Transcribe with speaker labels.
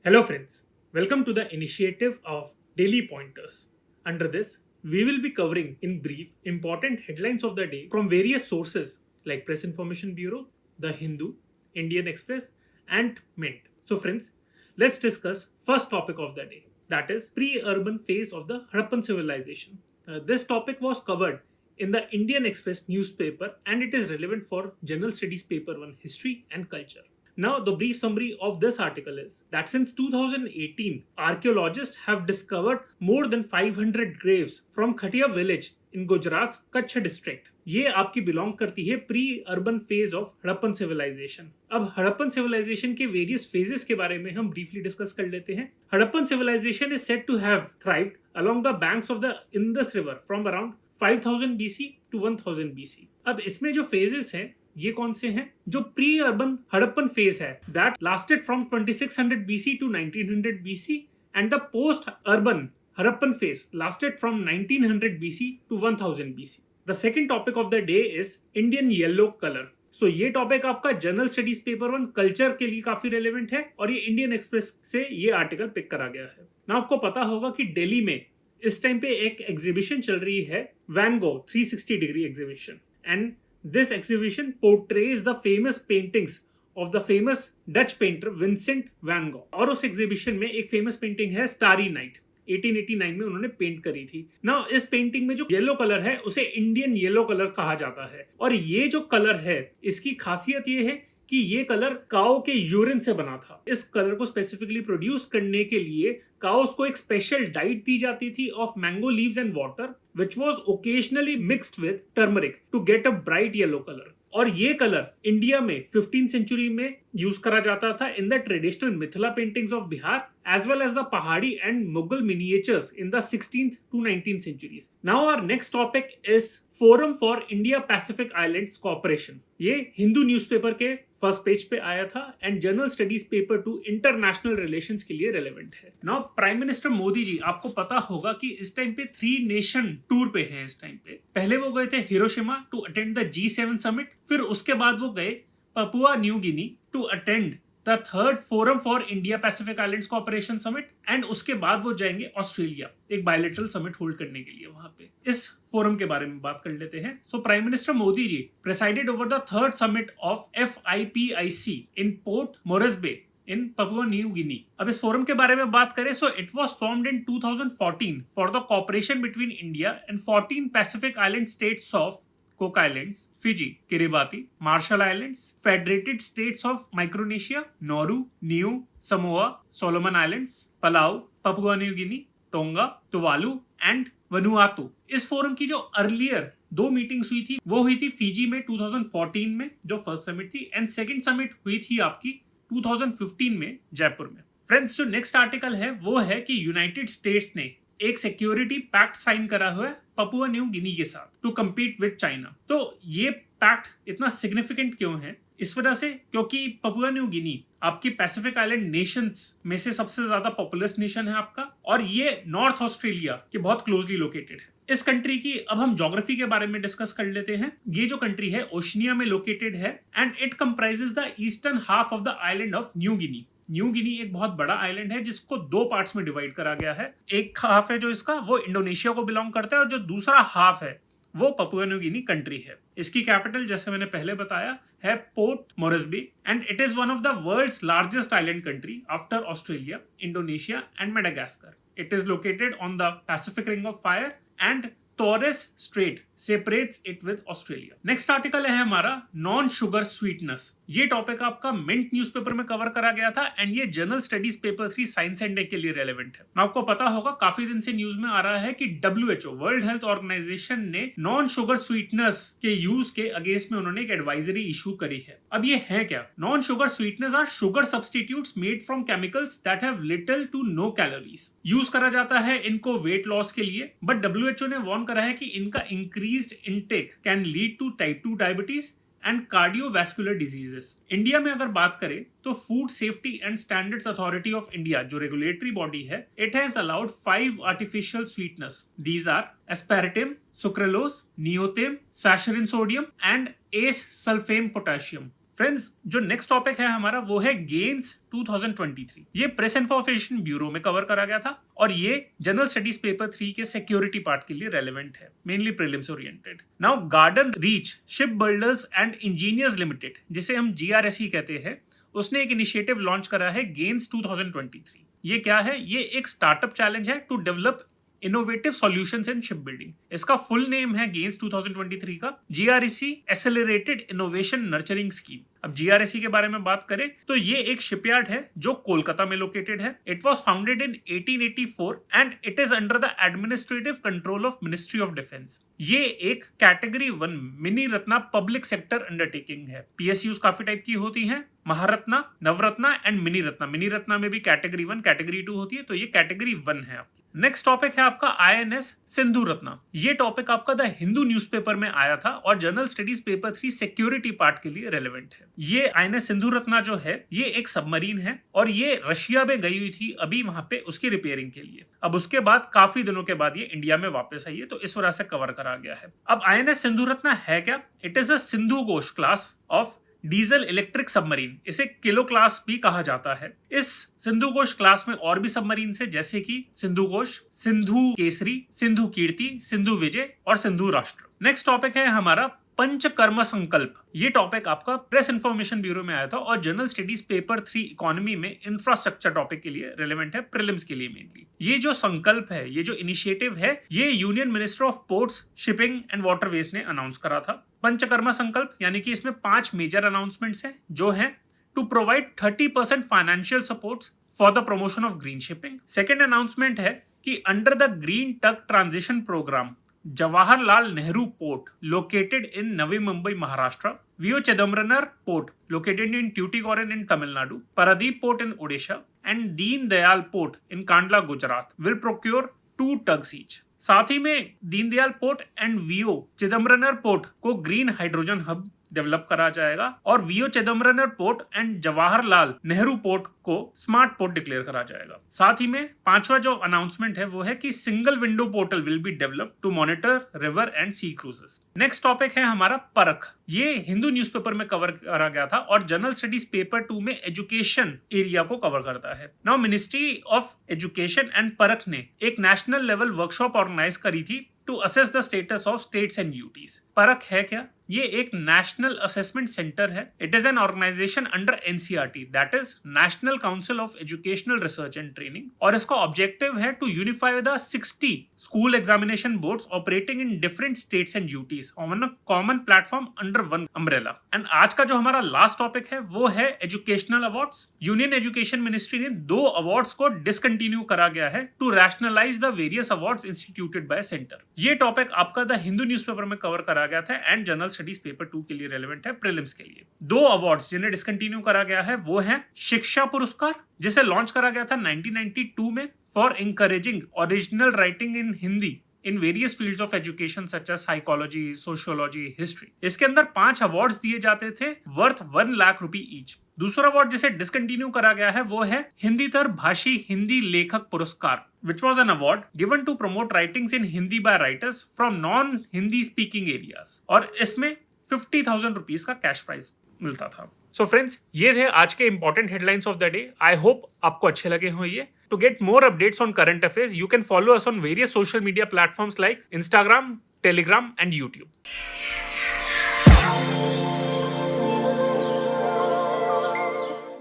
Speaker 1: Hello, friends. Welcome to the initiative of Daily Pointers. Under this, we will be covering in brief important headlines of the day from various sources like Press Information Bureau, The Hindu, Indian Express, and Mint. So, friends, let's discuss first topic of the day, that is pre-urban phase of the Harappan civilization. This topic was covered in the Indian Express newspaper and it is relevant for General Studies Paper 1 History and Culture. Now, the brief summary of this article is that since 2018, archaeologists have discovered more than 500 graves from Khatia village in Gujarat's Kutch district. ये आपकी belong करती है pre urban phase of Harappan civilisation. अब Harappan civilisation के various phases के बारे में हम ब्रीफली डिस्कस कर लेते हैं। Harappan civilisation is said to have thrived along the banks of the Indus river from around 5000 BC to 1000 BC। अब इसमें जो फेजेस हैं ये कौन से हैं? जो प्री अर्बन हड़प्पन फेज है that lasted from 2600 BC to 1900 BC and the post urban Harappan phase lasted from 1900 BC to 1000 BC। The second topic of the day is Indian yellow colour. So ये topic आपका general studies paper 1 culture के लिए काफी relevant है और ये Indian express से ये आर्टिकल पिक करा गया है। ना आपको पता होगा कि दिल्ली में इस टाइम पे एक एग्जीबिशन चल रही है, Van Gogh 360 degree exhibition, and this exhibition portrays the famous paintings of the famous Dutch painter Vincent van Gogh। और उस एग्जीबिशन में एक फेमस पेंटिंग है स्टारी नाइट, 1889 में उन्होंने पेंट करी थी ना। इस पेंटिंग में जो येलो कलर है उसे इंडियन येलो कलर कहा जाता है और ये जो कलर है इसकी खासियत ये है कि ये कलर काओ के यूरिन से बना था। इस कलर को स्पेसिफिकली प्रोड्यूस करने के लिए काउस को एक स्पेशल डाइट दी जाती थी of mango leaves and water which was occasionally mixed with turmeric to get a bright yellow color। और ये कलर इंडिया में 15th सेंचुरी में यूज करा जाता था in the traditional Mithila paintings of Bihar as well as the Pahari and Mughal miniatures in the 16th to 19th centuries। Now our next topic is forum for India Pacific islands corporation. ये Hindu newspaper के first page पे आया था and general studies paper 2 international relations के लिए relevant है। Now prime minister Modi ji, आपको पता होगा कि इस टाइम पे 3 नेशन टूर पे हैं। इस टाइम पे पहले वो गए थे Hiroshima to attend the G7 summit, फिर उसके बाद वो गए Papua New Guinea to attend the third forum for India Pacific islands corporation summit and उसके बाद वो जाएंगे ऑस्ट्रेलिया एक बायलैटरल समिट होल्ड करने के लिए वहां पे। इस फोरम के बारे में बात कर लेते हैं। So prime minister Modi ji presided over the third summit of FIPIC in Port Moresby in Papua New Guinea. अब इस फोरम के बारे में बात करें so it was formed in 2014 for the cooperation between India and 14 Pacific island states of Cook Islands, Fiji, Kiribati, Marshall Islands, Federated States of Micronesia, Nauru, Niue, Samoa, Solomon Islands, Palau, Papua New Guinea, Tonga, Tuvalu and Vanuatu। इस forum की जो earlier 2 meetings हुई थी वो हुई थी Fiji में 2014 में जो फर्स्ट समिट थी एंड सेकेंड समिट हुई थी आपकी 2015 में जयपुर में। फ्रेंड्स, जो नेक्स्ट आर्टिकल है वो है कि यूनाइटेड स्टेट्स ने एक सिक्योरिटी पैक्ट साइन करा हुआ है पपुआ न्यू गिनी के साथ टू कम्पीट विद चाइना। तो ये पैक्ट इतना सिग्निफिकेंट क्यों है? इस वजह से क्योंकि पपुआ न्यू गिनी आपकी पैसिफिक आइलैंड नेशंस में से सबसे ज्यादा पॉपुलस नेशन है आपका और ये नॉर्थ ऑस्ट्रेलिया के बहुत क्लोजली लोकेटेड है। इस कंट्री की अब हम ज्योग्राफी के बारे में डिस्कस कर लेते हैं। ये जो कंट्री है ओशनिया में लोकेटेड है and it comprises the eastern half of the island of New Guinea. New Guinea एक बहुत बड़ा आइलैंड है जिसको 2 पार्ट्स में डिवाइड करा गया है। एक हाफ है जो इसका वो इंडोनेशिया को बिलोंग करता है और जो दूसरा हाफ है वो पपुआ न्यू गिनी कंट्री है। इसकी कैपिटल जैसे मैंने पहले बताया है Port Moresby and it is one of the world's largest island country after Australia, Indonesia and Madagascar. It is located on the Pacific ring of fire and Torres Strait separates it with Australia. Next article है हमारा non sugar sweetness. ये topic आपका Mint newspaper में cover करा गया था and ये general studies paper 3 science and tech के लिए रेलेवेंट है। आपको पता होगा काफी दिन से न्यूज में आ रहा है कि WHO वर्ल्ड हेल्थ ऑर्गेनाइजेशन ने नॉन शुगर स्वीटनेस के यूज के अगेंस्ट में उन्होंने एक एडवाइजरी इशू करी है। अब ये है क्या? Non sugar sweetness are sugar substitutes made from chemicals that have little to no calories. Use करा जाता है इनको वेट लॉस के लिए बट WHO ने वार्न करा है कि इनका increased intake can lead to type 2 diabetes and cardiovascular diseases। India में अगर बात करें तो food safety and standards authority of India जो रेगुलेटरी बॉडी है it has allowed 5 artificial sweetness. These are aspartame, sucralose, neotame, saccharin sodium and ace sulfame potassium। Friends, जो next topic है हमारा वो है गेन्स 2023। ये प्रेस इन्फॉर्मेशन ब्यूरो में cover करा गया था और ये जनरल स्टडीज पेपर 3 के सिक्योरिटी पार्ट के लिए रेलेवेंट है, mainly prelims oriented. Now garden reach ship builders and engineers limited, जिसे हम GRSE कहते हैं, उसने एक इनिशिएटिव लॉन्च करा है गेन्स 2023। ये क्या है? ये एक स्टार्टअप चैलेंज है to develop innovative solutions in ship building. इसका फुल नेम है गेन्स 2023 का GRSE accelerated innovation nurturing scheme. अब GRSE के बारे में बात करें तो ये एक शिपयार्ड है जो कोलकाता में लोकेटेड है। It was founded in 1884 and it is under the administrative control of ministry of defence. ये एक category 1 mini Ratna public sector undertaking है। PSUs काफी टाइप की होती हैं, Maharatna, Navratna and mini Ratna. Mini Ratna में भी कैटेगरी 1 कैटेगरी 2 होती है, तो ये कैटेगरी 1 है आपकी। नेक्स्ट टॉपिक है आपका INS सिंधु रत्ना। ये टॉपिक आपका द हिंदू न्यूज़पेपर में आया था और general studies paper 3 security part के लिए रेलेवेंट है। ये INS सिंधु रत्ना जो है ये एक सबमरीन है और ये रशिया में गई हुई थी अभी वहां पे उसकी रिपेयरिंग के लिए। अब उसके बाद काफी दिनों के बाद ये इंडिया में वापस आई है, तो इस वजह से कवर करा गया है। अब INS सिंधु रत्ना है क्या? It is a Sindhu Ghosh class of diesel electric submarine. इसे किलो क्लास भी कहा जाता है। इस सिंधु घोष क्लास में और भी सबमरीन है, जैसे कि सिंधु घोष, सिंधु केसरी, सिंधु कीर्ति, सिंधु विजय और सिंधु राष्ट्र। नेक्स्ट टॉपिक है हमारा पंचकर्म संकल्प। ये टॉपिक आपका प्रेस इंफॉर्मेशन ब्यूरो में आया था और जनरल स्टडीज पेपर 3 इकोनॉमी में इंफ्रास्ट्रक्चर टॉपिक के लिए रेलेवेंट है, प्रीलिम्स के लिए मेनली। ये जो संकल्प है, ये जो इनिशिएटिव है, ये union minister of ports, shipping and waterways ने अनाउंस करा था। पंचकर्मा संकल्प यानी कि इसमें 5 मेजर अनाउंसमेंट्स हैं, जो हैं to provide 30% financial supports for the promotion of green shipping. Second announcement है कि under the green tug transition programme Jawaharlal Nehru Port located in Navi Mumbai, Maharashtra, V.O. Chidambaram Port located in Tuticorin in Tamil Nadu, Paradeep Port in Odisha and Deen Dayal Port in Kandla, Gujarat will procure 2 tugs each. साथ ही में Deendayal port and VO Chidambaram port को green hydrogen hub develop करा जाएगा और VO Chidambaram port and Jawaharlal Nehru port को smart port declare करा जाएगा। साथ ही में 5वां जो अनाउंसमेंट है वो है कि single window portal will be develop to monitor river and sea cruises. Next topic है हमारा परख। ये हिंदू न्यूज़पेपर में कवर करा गया था और जनरल स्टडीज पेपर 2 में एजुकेशन एरिया को कवर करता है। Now ministry of education and Parakh ने एक नेशनल लेवल वर्कशॉप ऑर्गेनाइज करी थी to assess the status of states and UTs. Parakh है क्या? ये एक नेशनल असेसमेंट सेंटर है। It is an organisation under NCERT, that is national council of educational research and training, और इसका ऑब्जेक्टिव है to unify the 60 school examination boards operating in different states and UTs on a common platform under one umbrella. And आज का जो हमारा last topic है वो है educational awards. Union education ministry ने 2 अवार्ड्स को डिसकंटिन्यू करा गया है to rationalise the various awards instituted by centre. ये टॉपिक आपका द हिंदू न्यूज़पेपर में कवर करा गया था एंड जनरल स्टडीज पेपर 2 के लिए रेलेवेंट है, प्रीलिम्स के लिए। 2 अवार्ड्स जिन्हें डिसकंटिन्यू करा गया है वो है शिक्षा पुरस्कार, जिसे लॉन्च करा गया था 1992 में for encouraging original writing in Hindi in various fields of education such as psychology, sociology, history. इसके अंदर 5 अवार्ड्स दिए जाते थे वर्थ 1 लाख रुपए ईच। दूसरा अवार्ड जिसे डिसकंटिन्यू करा गया है वो है हिंदीतर भाषी हिंदी लेखक पुरस्कार, which was an award given to promote writings in Hindi by writers from non-Hindi speaking areas, और इसमें 50,000 रुपीज का कैश प्राइज मिलता था। सो फ्रेंड्स, ये थे आज के important headlines of the day. I hope आपको अच्छे लगे हों ये। To get more updates on current affairs, you can follow us on various social media platforms like Instagram, Telegram, and YouTube.